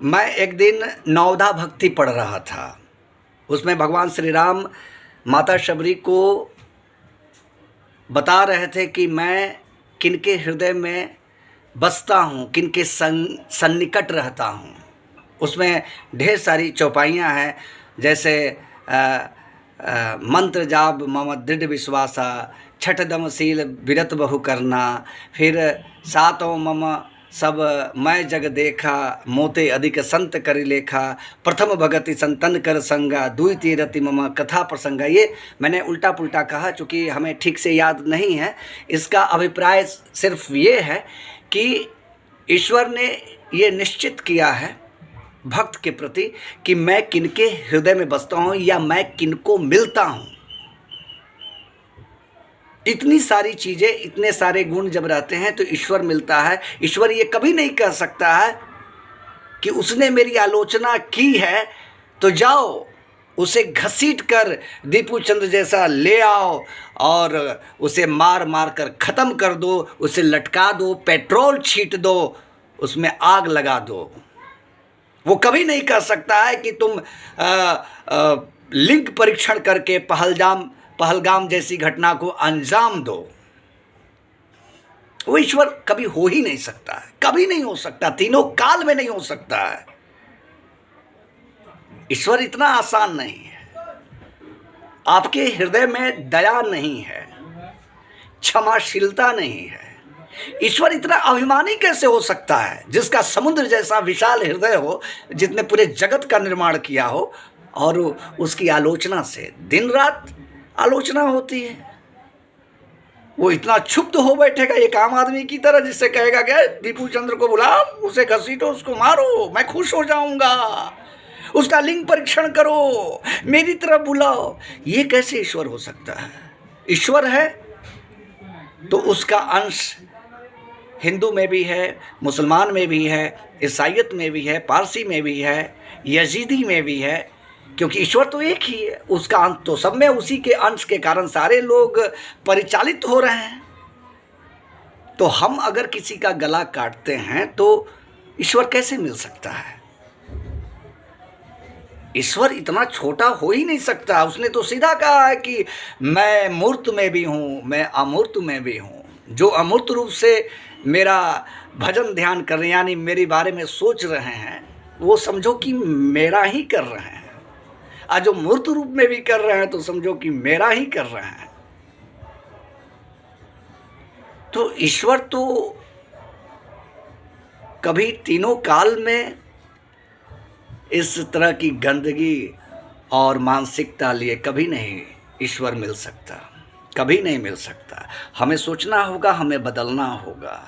मैं एक दिन नवधा भक्ति पढ़ रहा था। उसमें भगवान श्री राम माता शबरी को बता रहे थे कि मैं किनके हृदय में बसता हूँ, किनके सन्निकट रहता हूँ। उसमें ढेर सारी चौपाइयाँ हैं, जैसे मंत्र जाप मम दृढ़ विश्वासा, छठ दमशील विरत बहु करना, फिर सातों मम सब मैं जग देखा, मोते अधिक संत करि लेखा, प्रथम भगति संतन कर संगा, द्वितीय रति मम कथा प्रसंगा। ये मैंने उल्टा पुल्टा कहा, चूँकि हमें ठीक से याद नहीं है। इसका अभिप्राय सिर्फ ये है कि ईश्वर ने ये निश्चित किया है भक्त के प्रति कि मैं किनके हृदय में बसता हूँ या मैं किनको मिलता हूँ। इतनी सारी चीज़ें, इतने सारे गुण जब रहते हैं तो ईश्वर मिलता है। ईश्वर ये कभी नहीं कह सकता है कि उसने मेरी आलोचना की है तो जाओ उसे घसीट कर दीपू चंद्र जैसा ले आओ और उसे मार मार कर ख़त्म कर दो, उसे लटका दो, पेट्रोल छीट दो, उसमें आग लगा दो। वो कभी नहीं कह सकता है कि तुम लिंग परीक्षण करके पहलगाम जैसी घटना को अंजाम दो। वो ईश्वर कभी हो ही नहीं सकता है, कभी नहीं हो सकता, तीनों काल में नहीं हो सकता है। ईश्वर इतना आसान नहीं है। आपके हृदय में दया नहीं है, क्षमाशीलता नहीं है। ईश्वर इतना अभिमानी कैसे हो सकता है, जिसका समुद्र जैसा विशाल हृदय हो, जिसने पूरे जगत का निर्माण किया हो, और उसकी आलोचना से दिन रात आलोचना होती है। वो इतना क्षुब्ध हो बैठेगा एक आम आदमी की तरह, जिससे कहेगा क्या दीपू चंद्र को बुलाओ, उसे घसीटो, उसको मारो, मैं खुश हो जाऊंगा, उसका लिंग परीक्षण करो, मेरी तरफ बुलाओ। ये कैसे ईश्वर हो सकता है? ईश्वर है तो उसका अंश हिंदू में भी है, मुसलमान में भी है, ईसाईयत में भी है, पारसी में भी है, यजीदी में भी है, क्योंकि ईश्वर तो एक ही है। उसका अंश तो सब में, उसी के अंश के कारण सारे लोग परिचालित हो रहे हैं। तो हम अगर किसी का गला काटते हैं तो ईश्वर कैसे मिल सकता है? ईश्वर इतना छोटा हो ही नहीं सकता। उसने तो सीधा कहा है कि मैं मूर्त में भी हूँ, मैं अमूर्त में भी हूँ। जो अमूर्त रूप से मेरा भजन ध्यान कर रहे हैं, यानी मेरे बारे में सोच रहे हैं, वो समझो कि मेरा ही कर रहे हैं। और जो मूर्त रूप में भी कर रहे हैं तो समझो कि मेरा ही कर रहे हैं। तो ईश्वर तो कभी तीनों काल में इस तरह की गंदगी और मानसिकता लिए कभी नहीं ईश्वर मिल सकता, कभी नहीं मिल सकता। हमें सोचना होगा, हमें बदलना होगा।